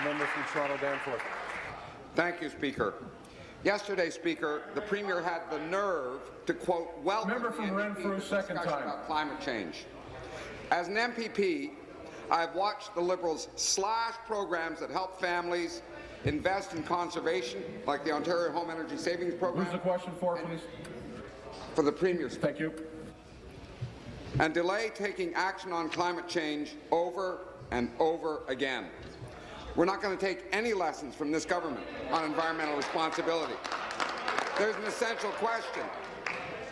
The member from Toronto Danforth. Thank you, Speaker. Yesterday, Speaker, the Premier had the nerve to, quote, welcome Member from Renfrew, second time. About climate change. As an MPP, I have watched the Liberals slash programs that help families invest in conservation, like the Ontario Home Energy Savings Program. Who's the question for, please? For the Premier. Thank you. And delay taking action on climate change over and over again. We're not going to take any lessons from this government on environmental responsibility. There's an essential question.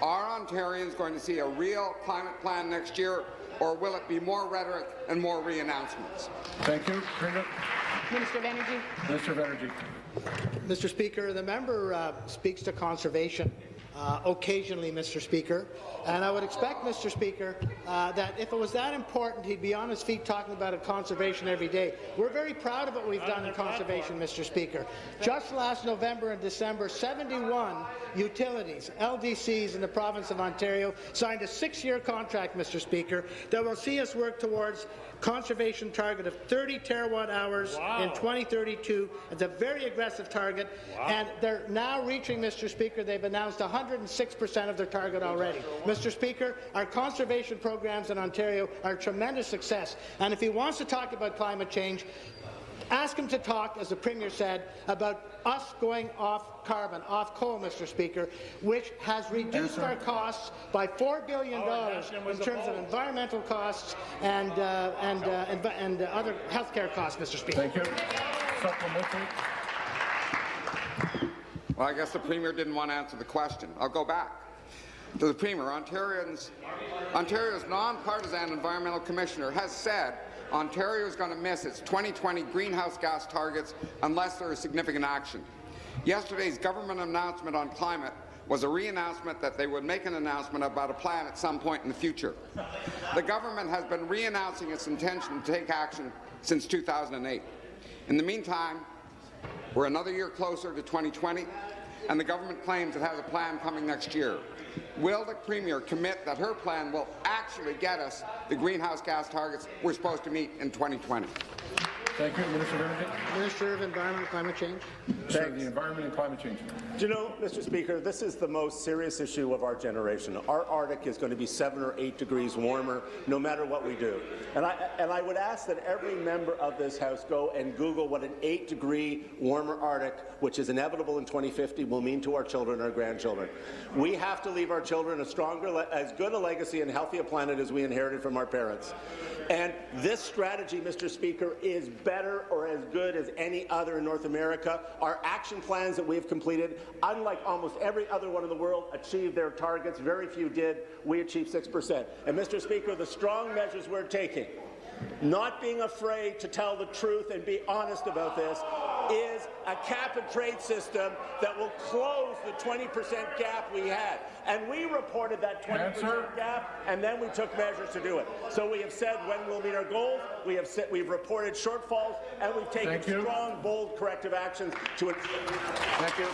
Are Ontarians going to see a real climate plan next year, or will it be more rhetoric and more re-announcements? Thank you. Minister of Energy. Minister of Energy. Mr. Speaker, the member speaks to conservation occasionally, Mr. Speaker, and I would expect, Mr. Speaker, that if it was that important, he'd be on his feet talking about it conservation every day. We're very proud of what we've done in conservation, Mr. Speaker. Just last November and December, 71 utilities, LDCs in the province of Ontario, signed a 6-year contract, Mr. Speaker, that will see us work towards conservation target of 30 terawatt-hours in 2032. It's a very aggressive target, and they're now reaching, Mr. Speaker, they've announced 106% of their target already. Mr. Speaker, our conservation programs in Ontario are a tremendous success, and if he wants to talk about climate change, ask him to talk, as the Premier said, about us going off carbon, off coal, Mr. Speaker, which has reduced our costs by $4 billion in terms of environmental costs and other health care costs, Mr. Speaker. Thank you. Supplementary. Well, I guess the Premier didn't want to answer the question. I'll go back to the Premier. Ontario's nonpartisan environmental commissioner has said Ontario is going to miss its 2020 greenhouse gas targets unless there is significant action. Yesterday's government announcement on climate was a re-announcement that they would make an announcement about a plan at some point in the future. The government has been re-announcing its intention to take action since 2008. In the meantime, we're another year closer to 2020, and the government claims it has a plan coming next year. Will the Premier commit that her plan will actually get us the greenhouse gas targets we're supposed to meet in 2020? Thank you. Minister of Energy. Minister of Environment and Climate Change. Minister of the Environment and Climate Change. Do you know, Mr. Speaker, this is the most serious issue of our generation. Our Arctic is going to be 7 or 8 degrees warmer no matter what we do. And I would ask that every member of this House go and Google what an 8-degree warmer Arctic, which is inevitable in 2050, will mean to our children and our grandchildren. We have to leave our children a stronger, as good a legacy and healthy a planet as we inherited from our parents. And this strategy, Mr. Speaker, is better or as good as any other in North America. Our action plans that we have completed, unlike almost every other one in the world, achieved their targets. Very few did. We achieved 6%. And, Mr. Speaker, the strong measures we're taking, not being afraid to tell the truth and be honest about this, is a cap-and-trade system that will close the 20% gap we had. And we reported that 20% gap, and then we took measures to do it. So we have said when we'll meet our goals, we've reported shortfalls, and we've taken strong, bold corrective actions to... Thank you.